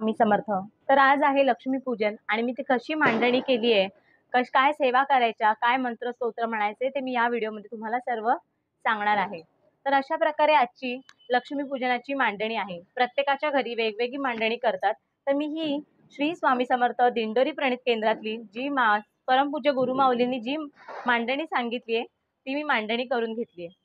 मी समर्थ. तर आज आहे लक्ष्मीपूजन आणि मी ती कशी मांडणी केली आहे, काय सेवा करायच्या, काय मंत्र स्तोत्र म्हणायचे ते मी या व्हिडिओमध्ये तुम्हाला सर्व सांगणार आहे. तर अशा प्रकारे आजची लक्ष्मीपूजनाची मांडणी आहे. प्रत्येकाच्या घरी वेगवेगळी मांडणी करतात. तर मी ही श्री स्वामी समर्थ दिंडोरी प्रणित केंद्रातली जी परमपूज्य गुरुमाऊलींनी जी मांडणी सांगितली आहे ती मी मांडणी करून घेतली आहे.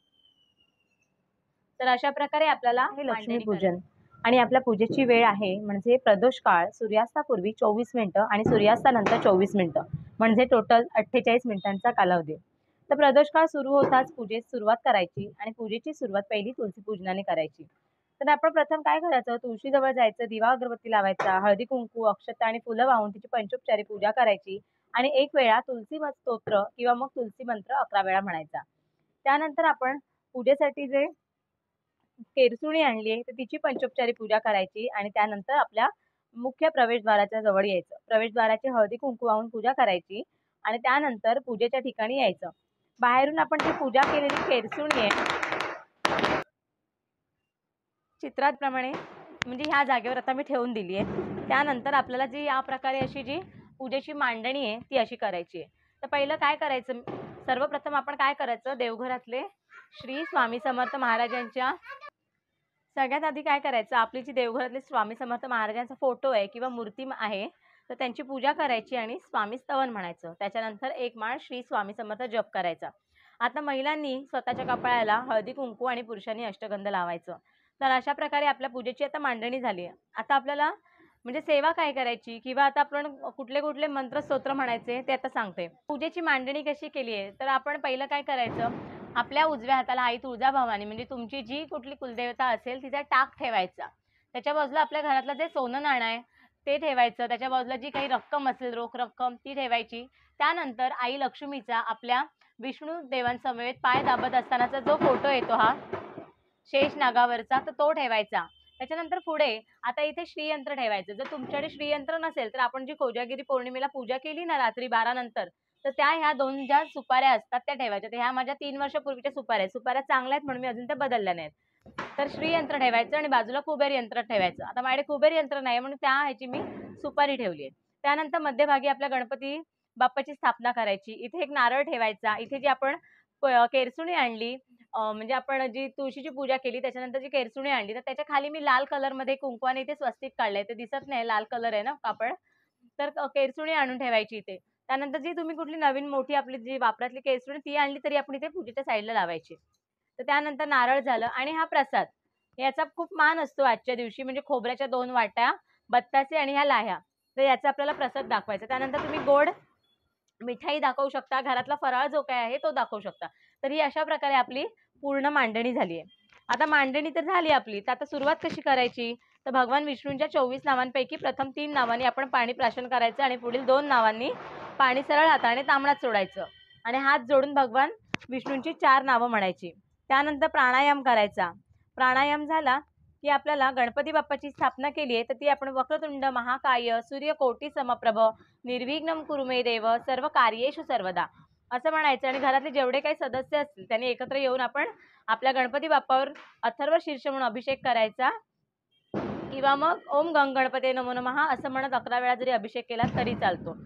तर अशा प्रकारे आपल्याला हे लक्ष्मीपूजन आणि आपल्या पूजेची वेळ आहे म्हणजे प्रदोष काळ सूर्यास्तापूर्वी 24 मिनिटं आणि सूर्यास्तानंतर 24 मिनिटं म्हणजे टोटल 48 मिनिटांचा कालावधी. तर प्रदोष काळ सुरू होताच पूजेस सुरुवात करायची आणि पूजेची सुरुवात पहिली तुळशी पूजनाने करायची. तर आपण प्रथम काय करायचं, तुळशीजवळ जायचं, दिवा अगरबत्ती लावायचा, हळदी कुंकू अक्षता आणि फुलं वाहून तिची पंचोपचारी पूजा करायची आणि एक वेळा तुलसी स्तोत्र किंवा मग तुलसी मंत्र 11 वेळा म्हणायचा. त्यानंतर आपण पूजेसाठी जे केरसुणी आणली आहे तर तिची पंचोपचारी पूजा करायची आणि त्यानंतर आपल्या मुख्य प्रवेशद्वाराच्या जवळ यायचं. प्रवेशद्वाराची हळदी कुंकू वाहून पूजा करायची आणि त्यानंतर पूजेच्या ठिकाणी यायचं. बाहेरून आपण जी पूजा केलेली केरसुणी आहे चित्राप्रमाणे म्हणजे ह्या जागेवर आता मी ठेवून दिली आहे. त्यानंतर आपल्याला जी या प्रकारे अशी जी पूजेची मांडणी आहे ती अशी करायची आहे. तर पहिलं काय करायचं, सर्वप्रथम आपण काय करायचं, देवघरातले श्री स्वामी समर्थ महाराजांच्या सगळ्यात आधी काय करायचं, आपली जी देवघरातले स्वामी समर्थ महाराजांचा फोटो आहे किंवा मूर्ती आहे तर त्यांची पूजा करायची आणि स्वामी स्तवन म्हणायचं. त्याच्यानंतर एक माळ श्री स्वामी समर्थ जप करायचा. आता महिलांनी स्वतःच्या कपाळाला हळदी कुंकू आणि पुरुषांनी अष्टगंध लावायचं. तर अशा प्रकारे आपल्या पूजेची आता मांडणी झाली आहे. आता आपल्याला म्हणजे सेवा काय करायची किंवा आता आपण कुठले कुठले मंत्र स्तोत्र म्हणायचे ते आता सांगते. पूजेची मांडणी कशी केली आहे तर आपण पहिलं काय करायचं, आपल्या उजव्या हाताला आई तुळजाभवानी म्हणजे तुमची जी कुठली कुलदेवता असेल तिचा टाक ठेवायचा. त्याच्या बाजूला आपल्या घरातलं जे सोनं नाणं आहे ते ठेवायचं. त्याच्या बाजूला जी काही रक्कम असेल रोख रक्कम ती ठेवायची. त्यानंतर आई लक्ष्मीचा आपल्या विष्णू देवांसमवेत पाय दाबत असतानाचा जो फोटो येतो हा शेष नागावरचा तर तो ठेवायचा. त्याच्यानंतर पुढे आता इथे श्रीयंत्र ठेवायचं. जर तुमच्याकडे श्रीयंत्र नसेल तर आपण जी कोजागिरी पौर्णिमेला पूजा केली ना रात्री 12 नंतर तर त्या ह्या 2 ज्या सुपाऱ्या असतात त्या ठेवायच्या. तर ह्या माझ्या 3 वर्षापूर्वीच्या सुपाऱ्या आहेत. सुपाऱ्या चांगल्या आहेत म्हणून मी अजून त्या बदलल्या नाहीत. तर श्रीयंत्र ठेवायचं आणि बाजूला कुबेर यंत्र ठेवायचं. आता माझ्याकडे कुबेर यंत्र नाही म्हणून त्या ह्याची मी सुपारी ठेवली आहे. त्यानंतर मध्यभागी आपल्या गणपती बाप्पाची स्थापना करायची. इथे एक नारळ ठेवायचा. इथे जी आपण केरसुणी आणली म्हणजे आपण जी तुळशीची पूजा केली त्याच्यानंतर जी केरसुणी आणली तर त्याच्या खाली मी लाल कलरमध्ये कुंकवाने इथे स्वस्तिक काढलंय. ते दिसत नाही, लाल कलर आहे ना कापड. तर केरसुणी आणून ठेवायची इथे. त्यानंतर जी तुम्ही कुठली नवीन मोठी आपली जी वापरातली केरसुणी ती आणली तरी आपण इथे पूजेच्या साईडला लावायची. तर त्यानंतर नारळ झालं आणि हा प्रसाद याचा खूप मान असतो आजच्या दिवशी. म्हणजे खोबऱ्याच्या 2 वाट्या, बत्तासे आणि ह्या लाह्या, तर याचा आपल्याला प्रसाद दाखवायचा. त्यानंतर तुम्ही गोड मिठाई दाखवू शकता, घरातला फराळ जो काय आहे तो दाखवू शकता. तर ही अशा प्रकारे आपली पूर्ण मांडणी झाली आहे. आता मांडणी तर झाली आपली, तर आता सुरुवात कशी करायची, तर भगवान विष्णूंच्या 24 नावांपैकी प्रथम 3 नावांनी आपण पाणी प्राशन करायचं आणि पुढील 2 नावांनी पाणी सरळ हाताने तांबणात सोडायचं आणि हात जोडून भगवान विष्णूंची 4 नावं म्हणायची. त्यानंतर प्राणायाम करायचा. प्राणायाम झाला की आपल्याला गणपती बाप्पाची स्थापना केली आहे तर ती आपण वक्रतुंड महाकाय सूर्यकोटी समप्रभ निर्विघ्नं कुरु मे देव सर्व कार्येषु सर्वदा असं म्हणायचं आणि घरातले जेवढे काही सदस्य असतील त्यांनी एकत्र येऊन आपण आपल्या गणपती बाप्पावर अथर्व शीर्ष म्हणून अभिषेक करायचा किंवा मग ओम गंग गणपते नमो नमः असं म्हणत 11 वेळा जरी अभिषेक केला तरी चालतो.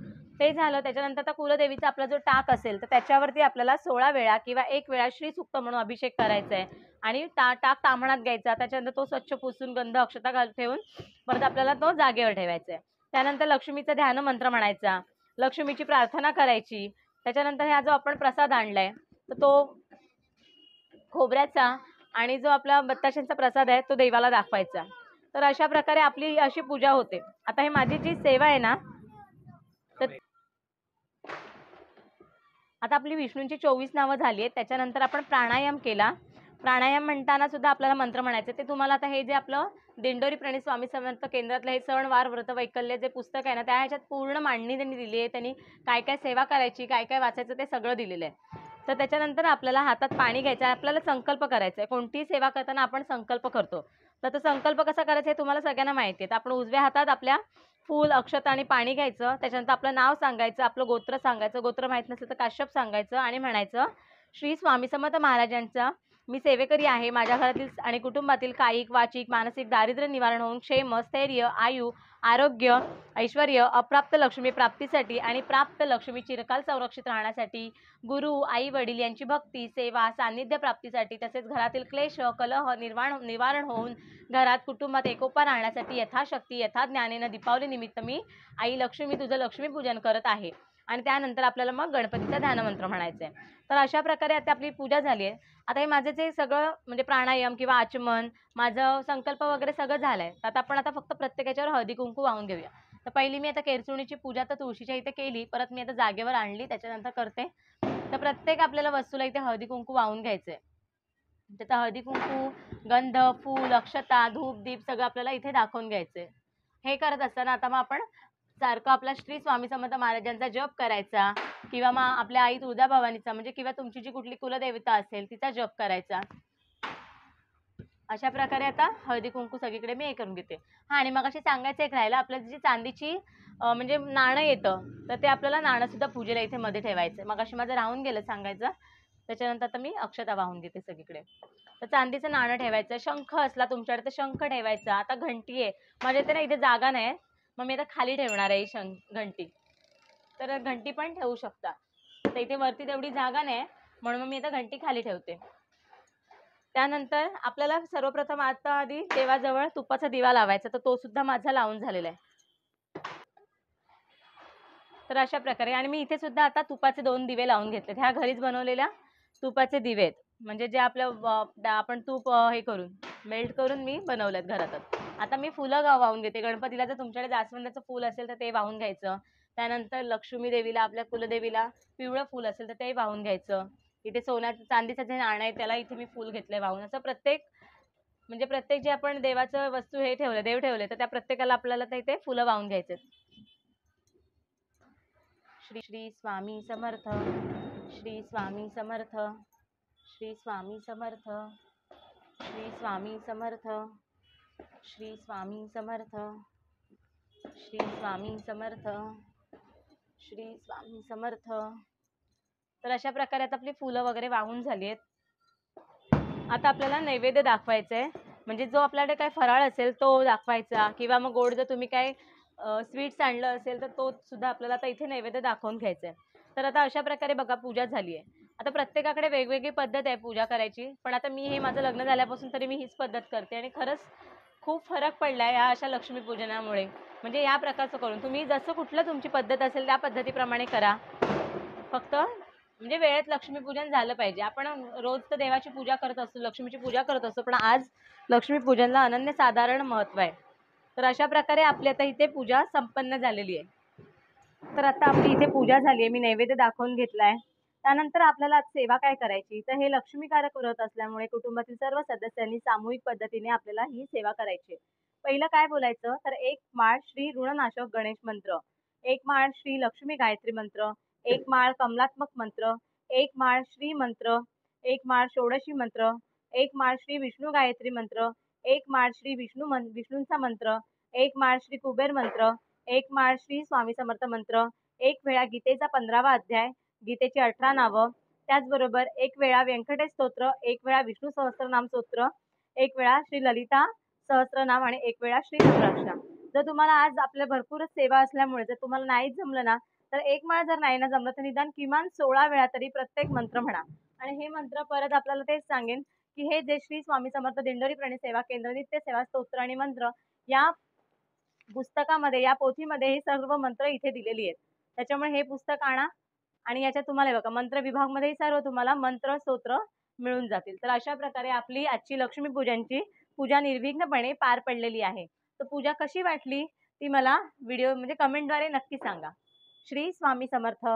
ते झालं. त्याच्यानंतर आता कुलदेवीचा आपला जो टाक असेल तर त्याच्यावरती आपल्याला 16 वेळा किंवा 1 वेळा श्री सुक्त म्हणून अभिषेक करायचा आहे आणि टाक ताम्हणात घ्यायचा. त्याच्यानंतर तो स्वच्छ पुसून गंध अक्षता ठेवून परत आपल्याला तो जागेवर ठेवायचा आहे. त्यानंतर लक्ष्मीचा ध्यान मंत्र म्हणायचा, लक्ष्मीची प्रार्थना करायची. त्याच्यानंतर हा जो आपण प्रसाद आणलाय तर तो खोबऱ्याचा आणि जो आपला बत्ताशांचा प्रसाद आहे तो देवाला दाखवायचा. तर अशा प्रकारे आपली अशी पूजा होते. आता हे माझी जी सेवा आहे ना तर आता आपली विष्णूंची 24 नावं झाली आहेत. त्याच्यानंतर आपण प्राणायाम केला. प्राणायाम म्हणताना सुद्धा आपल्याला मंत्र म्हणायचे. ते तुम्हाला आता हे जे आपलं दिंडोरी प्रणित स्वामी समर्थ केंद्रातलं हे सण वार व्रत वैकल्य जे पुस्तक आहे ना त्या ह्याच्यात पूर्ण मांडणी त्यांनी दिली आहे. त्यांनी काय काय सेवा करायची, काय काय वाचायचं ते सगळं दिलेलं आहे. तर त्याच्यानंतर आपल्याला हातात पाणी घ्यायचं आहे. आपल्याला संकल्प करायचा आहे. कोणतीही सेवा करताना आपण संकल्प करतो. तर तो संकल्प कसा करायचा हे तुम्हाला सगळ्यांना माहिती आहे. तर आपण उजव्या हातात आपल्या फूल अक्षता आणि पाणी घ्यायचं. त्याच्यानंतर आपलं नाव सांगायचं, आपलं गोत्र सांगायचं. गोत्र माहीत नसेल तर काश्यप सांगायचं आणि म्हणायचं श्री स्वामी समर्थ महाराजांचा मी सेवेकरी आहे. माझ्या घरातील आणि कुटुंबातील कायिक वाचिक मानसिक दारिद्र्य निवारण होऊन क्षेम स्थैर्य आयु आरोग्य, ऐश्वर्य, अप्राप्त लक्ष्मी प्राप्तीसाठी आणि प्राप्त लक्ष्मी चिरकाल संरक्षित राहण्यासाठी, गुरु, आई वडील यांची भक्ती, सेवा, सान्निध्य प्राप्तीसाठी, तसेच घरातील क्लेश, कलह निवारण होऊन घरात कुटुंबात एकोपा राहण्यासाठी यथाशक्ती यथाज्ञानेनं दीपावली निमित्त मी आई लक्ष्मी तुझं लक्ष्मीपूजन करत आहे. आणि त्यानंतर आपल्याला मग गणपतीचा ध्यानमंत्र म्हणायचा आहे. तर अशा प्रकारे आता आपली पूजा झाली आहे. आता हे माझं जे सगळं म्हणजे प्राणायाम किंवा आचमन, माझं संकल्प वगैरे सगळं झालं आहे. आता आपण फक्त प्रत्येकाच्यावर हळदी कुंकू वाहून घेऊया. तर पहिली मी आता केरसुणीची पूजा तर तुळशीच्या इथे केली. परत मी आता जागेवर आणली, त्याच्यानंतर करते. तर प्रत्येक आपल्याला वस्तूला इथे हळदी कुंकू वाहून घ्यायचं आहे. त्याचा हळदी कुंकू, गंध, फूल, अक्षता, धूप, दीप सगळं आपल्याला इथे दाखवून घ्यायचं आहे. हे करत असताना आता मग आपण सारखं आपला श्री स्वामी समर्थ महाराजांचा जप करायचा किंवा मग आपल्या आई तुळजाभवानीचा म्हणजे किंवा तुमची जी कुठली कुलदेवता असेल तिचा जप करायचा. अशा प्रकारे आता हळदी कुंकू सगळीकडे मी हे करून घेते. हां, आणि मग अशी सांगायचं एक राहिलं, आपल्याला जी चांदीची म्हणजे नाणं येतं तर ते आपल्याला नाणं सुद्धा पूजेला इथे मध्ये ठेवायचं. मग अशी माझं राहून गेलं सांगायचं. त्याच्यानंतर आता मी अक्षता वाहून घेते सगळीकडे. तर चांदीचं नाणं ठेवायचं, शंख असला तुमच्याकडे तर शंख ठेवायचा. आता घंटी आहे, माझ्या इथे ना इथे जागा नाही, मग मी आता खाली ठेवणार आहे ही घंटी. तर घंटी पण ठेवू शकता. तर इथे वरती तेवढी जागा नाही म्हणून मग मी आता घंटी खाली ठेवते. त्यानंतर आपल्याला सर्वप्रथम आता आधी देवाजवळ तुपाचा दिवा लावायचा, तर तो सुद्धा माझा लावून झालेला आहे. तर अशा प्रकारे आणि मी इथे सुद्धा आता तुपाचे 2 दिवे लावून घेतले. ह्या घरीच बनवलेल्या तुपाचे दिवे आहेत. म्हणजे जे आपलं आपण तूप हे करून मेल्ट करून मी बनवलेत घरातच. आता मी फुलं वाहून घेते. गणपतीला जर तुमच्याकडे जास्वंदाचं फूल असेल तर ते वाहून घ्यायचं. त्यानंतर लक्ष्मी देवीला, आपल्या कुलदेवीला पिवळं फूल असेल तर ते वाहून घ्यायचं. इथे सोन्याचं चांदीचं जे नाणं आहे त्याला इथे मी फूल घेतलंय वाहून. असं प्रत्येक जे आपण देवाचं वस्तू हे ठेवलं, देव ठेवले, तर त्या प्रत्येकाला आपल्याला तर इथे फुलं वाहून घ्यायचे. श्री श्री स्वामी समर्थ, श्री स्वामी समर्थ, श्री स्वामी समर्थ, श्री स्वामी समर्थ, श्री स्वामी समर्थ, श्री स्वामी समर्थ, श्री स्वामी समर्थ. तर अशा प्रकारे आता आपली फुलं वगैरे वाहून झाली आहेत. आता आपल्याला नैवेद्य दाखवायचं आहे. म्हणजे जो आपल्याकडे काय फराळ असेल तो दाखवायचा किंवा मग गोड जर तुम्ही काय स्वीट्स आणलं असेल तर तो सुद्धा आपल्याला आता इथे नैवेद्य दाखवून घ्यायचा आहे. तर आता अशा प्रकारे बघा पूजा झाली आहे. आता प्रत्येकाकडे वेगवेगळी पद्धत आहे पूजा करायची, पण आता मी हे माझं लग्न झाल्यापासून तरी मी हीच पद्धत करते आणि खरंच खूप फरक पडला आहे या अशा लक्ष्मीपूजनामुळे. म्हणजे या प्रकारचं करून तुम्ही जसं कुठलं तुमची पद्धत असेल त्या पद्धतीप्रमाणे करा. फक्त म्हणजे वेळेत लक्ष्मीपूजन झालं पाहिजे. आपण रोज तर देवाची पूजा करत असतो, लक्ष्मीची पूजा करत असतो, पण आज लक्ष्मीपूजनला अनन्यसाधारण महत्त्व आहे. तर अशा प्रकारे आपली आता इथे पूजा संपन्न झालेली आहे. तर आता आपली इथे पूजा झाली आहे, मी नैवेद्य दाखवून घेतला आहे. त्यानंतर आपल्याला आज सेवा काय करायची, तर हे लक्ष्मीकारक व्रत असल्यामुळे कुटुंबातील सर्व सदस्यांनी सामूहिक पद्धतीने आपल्याला ही सेवा करायची. पहिलं काय बोलायचं, तर 1 माळ श्री ऋणनाशक गणेश मंत्र, 1 माळ श्री लक्ष्मी गायत्री मंत्र, 1 माळ कमलात्मक मंत्र, 1 माळ श्री मंत्र, 1 माळ षोडशी मंत्र, 1 माळ श्री विष्णू गायत्री मंत्र, 1 माळ श्री विष्णूंचा मंत्र, 1 माळ श्री कुबेर मंत्र, 1 माळ श्री स्वामी समर्थ मंत्र, 1 वेळा गीतेचा 15वा अध्याय, गीतेची 18 नावं, त्याचबरोबर 1 वेळा व्यंकटेश स्तोत्र, 1 वेळा विष्णू सहस्त्रनाम स्तोत्र, 1 वेळा श्री ललिता सहस्त्रनाम आणि 1 वेळा श्री रुद्राक्षर. जर तुम्हाला आज आपल्या भरपूरच सेवा असल्यामुळे जर तुम्हाला नाहीच जमलं ना, तर 1 माळ जर नाही ना जमलं तर निदान किमान 16 वेळा तरी प्रत्येक मंत्र म्हणा. आणि हे मंत्र परत आपल्याला तेच सांगेन की हे जे श्री स्वामी समर्थ दिंडोरी प्रणित सेवा केंद्र नित्य सेवा स्तोत्र आणि मंत्र या पुस्तकामध्ये, या पोथीमध्ये हे सर्व मंत्र इथे दिलेली आहेत. त्याच्यामुळे हे पुस्तक आणा आणि याच्यात तुम्हाला बघा मंत्र विभागमध्ये सर्व तुम्हाला मंत्र स्तोत्र मिळून जातील. तर अशा प्रकारे आपली आजची लक्ष्मीपूजनची पूजा निर्विघ्नपणे पार पडलेली आहे. तर पूजा कशी वाटली ती मला व्हिडिओ म्हणजे कमेंटद्वारे नक्की सांगा. श्री स्वामी समर्थ.